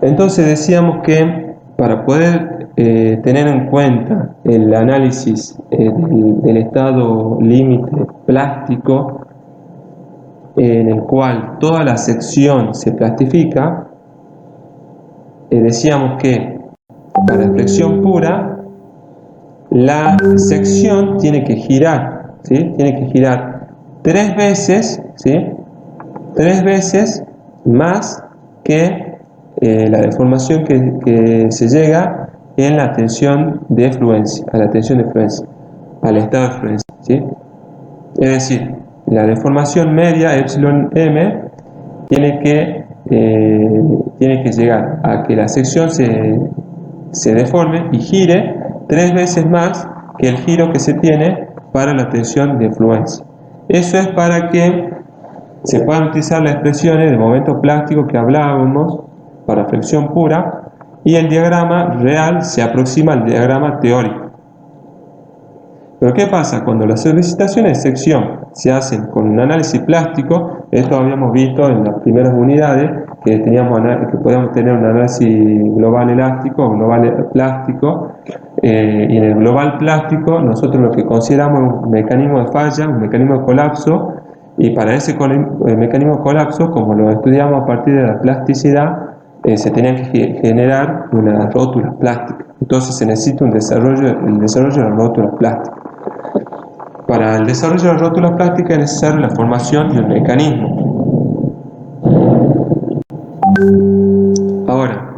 Entonces decíamos que para poder tener en cuenta el análisis del estado límite plástico, en el cual toda la sección se plastifica, decíamos que para flexión pura la sección tiene que girar, ¿sí? Tiene que girar 3 veces, ¿sí? 3 veces más que la deformación que se llega en la tensión de fluencia, a la tensión de fluencia, al estado de fluencia, ¿sí? Es decir, la deformación media, epsilon m, tiene que llegar a que la sección se deforme y gire 3 veces más que el giro que se tiene para la tensión de fluencia. Eso es para que se puedan utilizar las expresiones de momento plástico que hablábamos para flexión pura, y el diagrama real se aproxima al diagrama teórico. Pero ¿qué pasa? Cuando las solicitaciones de sección se hacen con un análisis plástico, esto habíamos visto en las primeras unidades, que podíamos tener un análisis global elástico o global plástico, y en el global plástico nosotros lo que consideramos es un mecanismo de falla, un mecanismo de colapso, y para ese mecanismo de colapso, como lo estudiamos a partir de la plasticidad, se tenían que generar unas rótulas plásticas. Entonces se necesita el desarrollo de las rótulas plásticas. Para el desarrollo de las rótulas plásticas es necesaria la formación de un mecanismo. Ahora,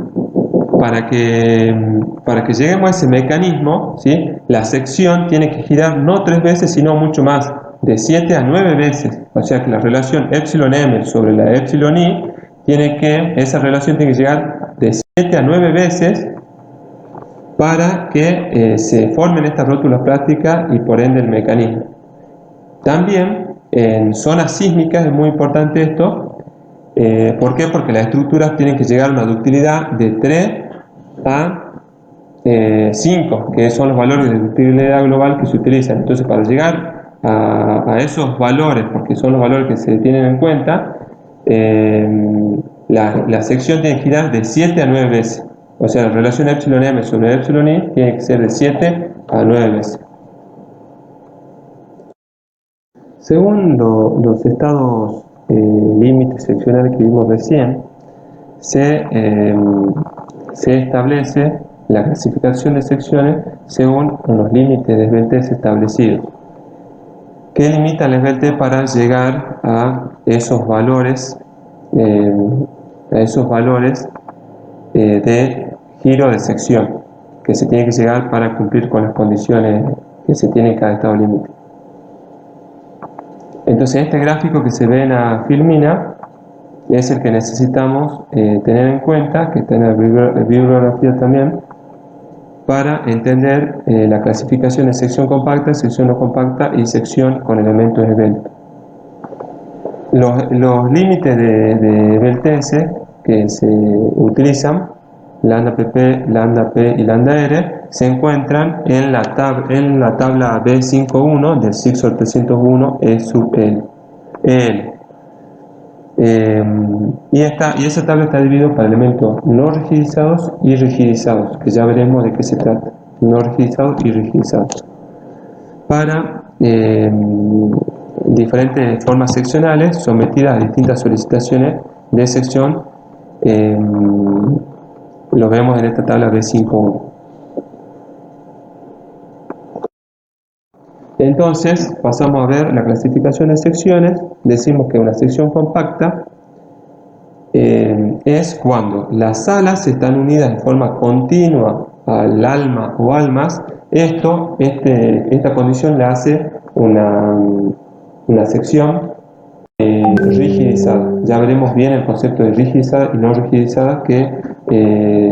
para que lleguemos a ese mecanismo, ¿sí? La sección tiene que girar no 3 veces, sino mucho más, de 7 a 9 veces. O sea que la relación epsilon m sobre la epsilon i, esa relación tiene que llegar de 7 a 9 veces para que se formen estas rótulas plásticas y por ende el mecanismo. También en zonas sísmicas es muy importante esto. ¿Por qué? Porque las estructuras tienen que llegar a una ductilidad de 3 a 5, que son los valores de ductilidad global que se utilizan. Entonces, para llegar a esos valores, porque son los valores que se tienen en cuenta, la sección tiene que girar de 7 a 9 veces. O sea, la relación epsilon m sobre epsilon i tiene que ser de 7 a 9 veces. Según los estados límites seccionales que vimos recién, se establece la clasificación de secciones según los límites de Sveltes establecidos. ¿Qué limita el Svelte para llegar a esos valores, de giro de sección que se tiene que llegar para cumplir con las condiciones que se tiene en cada estado límite? Entonces, este gráfico que se ve en la filmina es el que necesitamos tener en cuenta, que está en la bibliografía también, para entender la clasificación de sección compacta, sección no compacta y sección con elementos esbeltos. Los límites de Sveltese que se utilizan, lambda pp, lambda p y lambda r, se encuentran en la tabla B51 del CIGSOR 301 E sub EL. Y esa tabla está dividida para elementos no rigidizados y rigidizados, que ya veremos de qué se trata. No rigidizados y rigidizados. Para diferentes formas seccionales sometidas a distintas solicitaciones de sección, lo vemos en esta tabla B51. Entonces pasamos a ver la clasificación de secciones. Decimos que una sección compacta es cuando las alas están unidas de forma continua al alma o almas. Esta condición la hace una sección rigidizada. Ya veremos bien el concepto de rigidizada y no rigidizada, que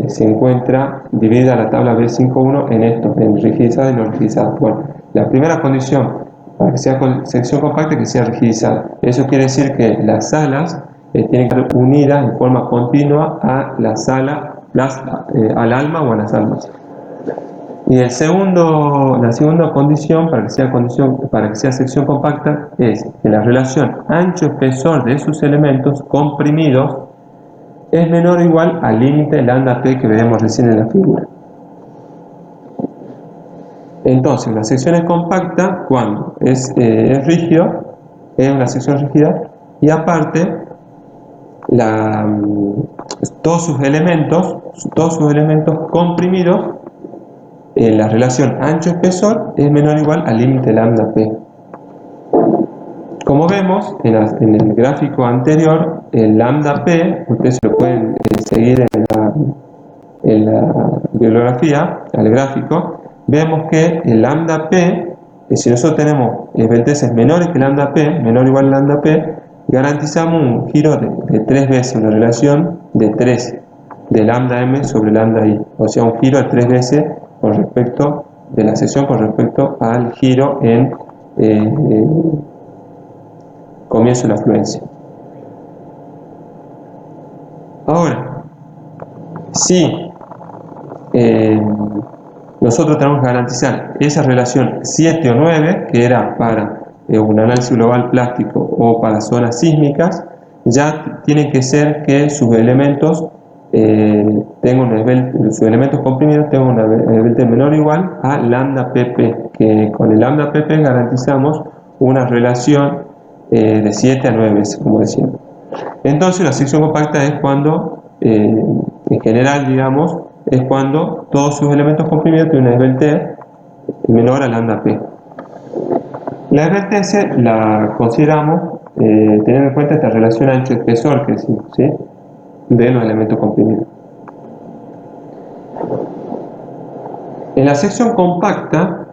se encuentra dividida la tabla B51 en esto, en rigidizada y no rigidizada. Bueno, la primera condición para que sea sección compacta es que sea rigidizada. Eso quiere decir que las alas tienen que estar unidas en forma continua a las alas, al alma o a las almas. Y la segunda condición para que sea sección compacta es que la relación ancho-espesor de sus elementos comprimidos es menor o igual al límite lambda p que veremos recién en la figura. Entonces, la sección es compacta cuando es rígido, es una sección rígida, y aparte todos sus elementos comprimidos, la relación ancho-espesor es menor o igual al límite lambda p. Como vemos en el gráfico anterior, el lambda p, ustedes lo pueden seguir en la bibliografía, al gráfico, vemos que el lambda p, si nosotros tenemos esbelteces menores que lambda p, menor o igual a lambda p, garantizamos un giro de 3 veces, una relación de 3 de lambda m sobre lambda i, o sea, un giro de 3 veces con respecto de la sección con respecto al giro en comienzo de la fluencia. Ahora, si nosotros tenemos que garantizar esa relación 7 o 9, que era para un análisis global plástico o para zonas sísmicas, ya tiene que ser que sus elementos sus elementos comprimidos tengan una esbeltez menor o igual a lambda pp, que con el lambda pp garantizamos una relación de 7 a 9 veces, como decíamos. Entonces la sección compacta es cuando, en general, digamos, es cuando todos sus elementos comprimidos tienen una esbeltez menor a lambda p. La esbeltez la consideramos teniendo en cuenta esta relación ancho-espesor que decimos, ¿sí?, de los elementos comprimidos. En la sección compacta,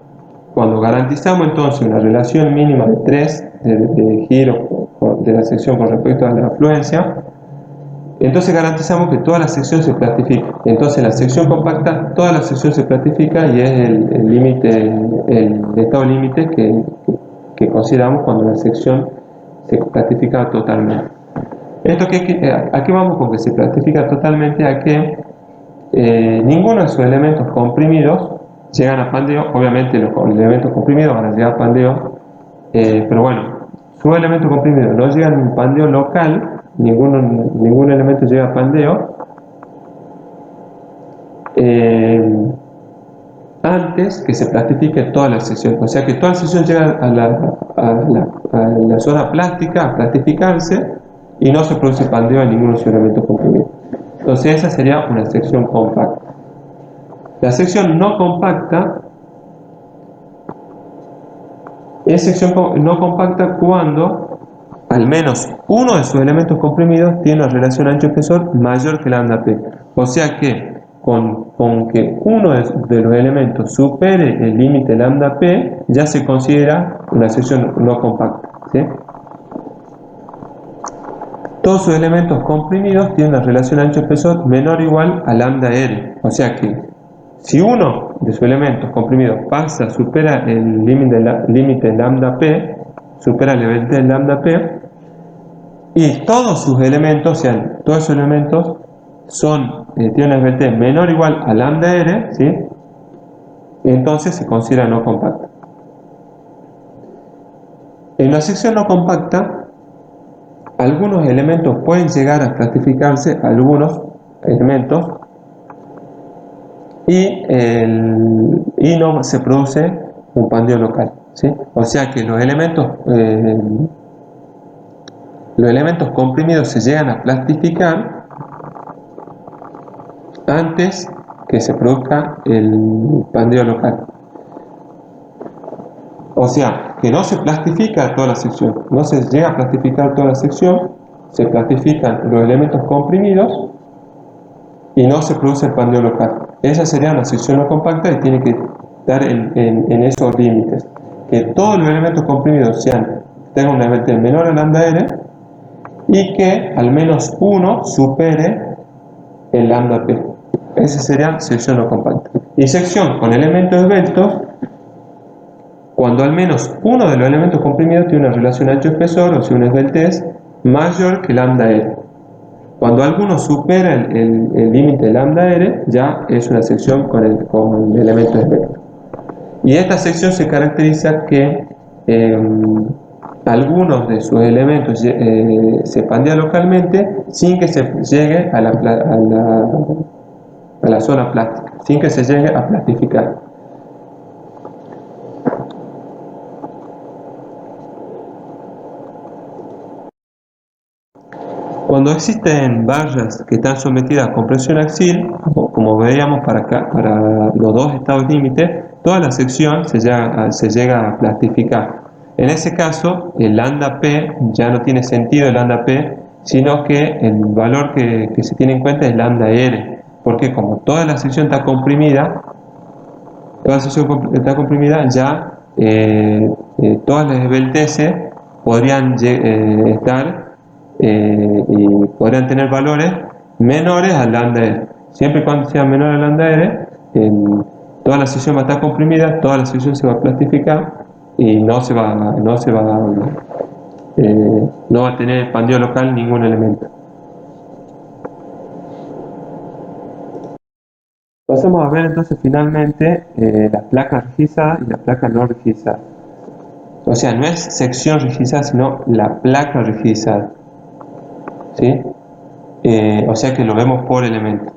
cuando garantizamos entonces una relación mínima de 3 de giro de la sección con respecto a la afluencia, entonces garantizamos que toda la sección se plastifica. Entonces la sección compacta, toda la sección se plastifica y es el límite, el estado límite que consideramos cuando la sección se plastifica totalmente. ¿A qué vamos con que se plastifica totalmente? A que ninguno de sus elementos comprimidos llegan a pandeo. Obviamente los elementos comprimidos van a llegar a pandeo, pero bueno, sus elementos comprimidos no llegan a un pandeo local, ningún elemento llega a pandeo antes que se plastifique toda la sección. O sea que toda la sección llega a la zona plástica a plastificarse y no se produce pandeo en ninguno de sus elementos comprimidos. Entonces esa sería una sección compacta. La sección no compacta es sección no compacta cuando al menos uno de sus elementos comprimidos tiene una relación ancho-espesor mayor que lambda p. O sea que con que uno de los elementos supere el límite lambda p, ya se considera una sección no compacta, ¿sí? Todos sus elementos comprimidos tienen una relación ancho-espesor menor o igual a lambda r. O sea que si uno de sus elementos comprimidos supera el límite lambda p, supera el nivel de lambda p, y todos sus elementos, todos esos elementos tienen una esbeltez menor o igual a lambda r, ¿sí?, entonces se considera no compacta. En la sección no compacta, algunos elementos pueden llegar a plastificarse, algunos elementos, y no se produce un pandeo local, ¿sí? O sea que los elementos comprimidos se llegan a plastificar antes que se produzca el pandeo local. O sea, que no se plastifica toda la sección, no se llega a plastificar toda la sección, se plastifican los elementos comprimidos y no se produce el pandeo local. Esa sería una sección no compacta y tiene que estar en esos límites. Que todos los elementos comprimidos tengan una esbeltez menor a lambda r y que al menos uno supere el lambda p. Esa sería sección no compacta. Y sección con elementos esbeltos, cuando al menos uno de los elementos comprimidos tiene una relación ancho-espesor, o sea, una esbeltez mayor que lambda r. Cuando alguno supera el límite lambda r, ya es una sección con elementos esbeltos. Y esta sección se caracteriza que algunos de sus elementos se pandean localmente sin que se llegue a la zona plástica, sin que se llegue a plastificar. Cuando existen barras que están sometidas a compresión axial, como veíamos para acá, para los dos estados límite, toda la sección se llega a plastificar. En ese caso, el lambda P ya no tiene sentido el lambda P, sino que el valor que se tiene en cuenta es lambda R, porque como toda la sección está comprimida, ya todas las esbelteces podrían estar y podrían tener valores menores al lambda R. Siempre y cuando sea menor al lambda R, toda la sección va a estar comprimida, toda la sección se va a plastificar y no va a tener pandeo local ningún elemento. Pasamos a ver entonces finalmente las placas rigizadas y las placas no rigizadas. O sea, no es sección rigizada, sino la placa rigizada. ¿Sí? O sea que lo vemos por elemento.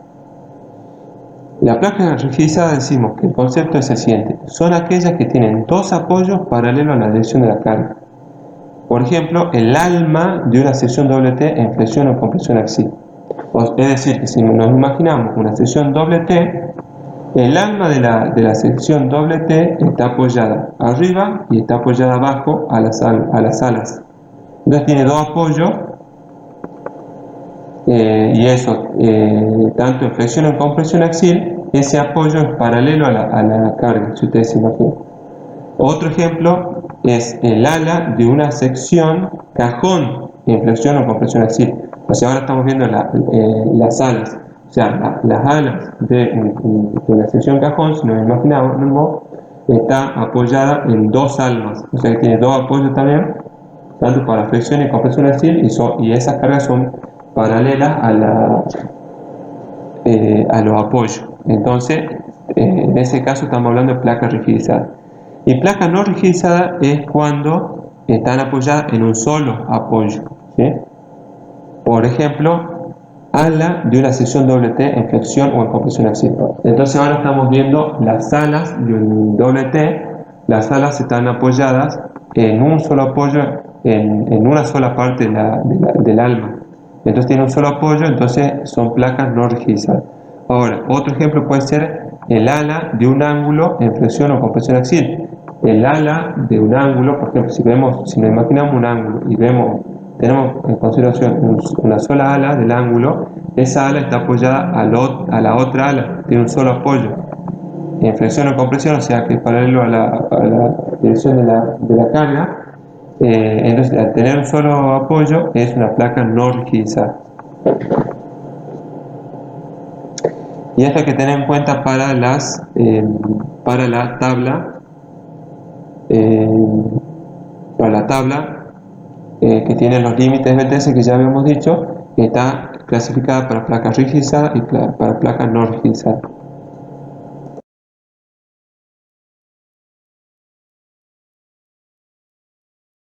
La placa rigizada decimos que el concepto es el siguiente: son aquellas que tienen dos apoyos paralelos a la dirección de la carga. Por ejemplo, el alma de una sección doble T en flexión o compresión axial. Es decir, que si nos imaginamos una sección doble T, el alma de la sección doble T está apoyada arriba y está apoyada abajo a las alas. Entonces tiene dos apoyos y eso, tanto en flexión o en compresión axial, ese apoyo es paralelo a la carga, si ustedes se imaginan. Otro ejemplo es el ala de una sección cajón en flexión o compresión axial. O sea, ahora estamos viendo las alas. O sea, las alas de la sección cajón, si nos imaginamos, está apoyada en dos almas. O sea, que tiene dos apoyos también, tanto para flexión y compresión axial, y esas cargas son paralelas a los apoyos. Entonces, en ese caso estamos hablando de placa rigidizada. Y placa no rigidizada es cuando están apoyadas en un solo apoyo, ¿sí? Por ejemplo, ala de una sección doble T en flexión o en compresión axial. Entonces ahora estamos viendo las alas de un doble T. Las alas están apoyadas en un solo apoyo, en una sola parte del alma. Entonces tiene un solo apoyo, entonces son placas no rigidizadas. Ahora, otro ejemplo puede ser el ala de un ángulo en flexión o compresión axial. El ala de un ángulo, por ejemplo, si nos imaginamos un ángulo y tenemos en consideración una sola ala del ángulo, esa ala está apoyada a la otra ala, tiene un solo apoyo en flexión o compresión, o sea que es paralelo a la dirección de la carga. Entonces, al tener un solo apoyo, es una placa no rigidizada. Y esto hay que tener en cuenta para la tabla, que tiene los límites BTS que ya habíamos dicho, que está clasificada para placas rigidizadas y para placas no rigidizadas.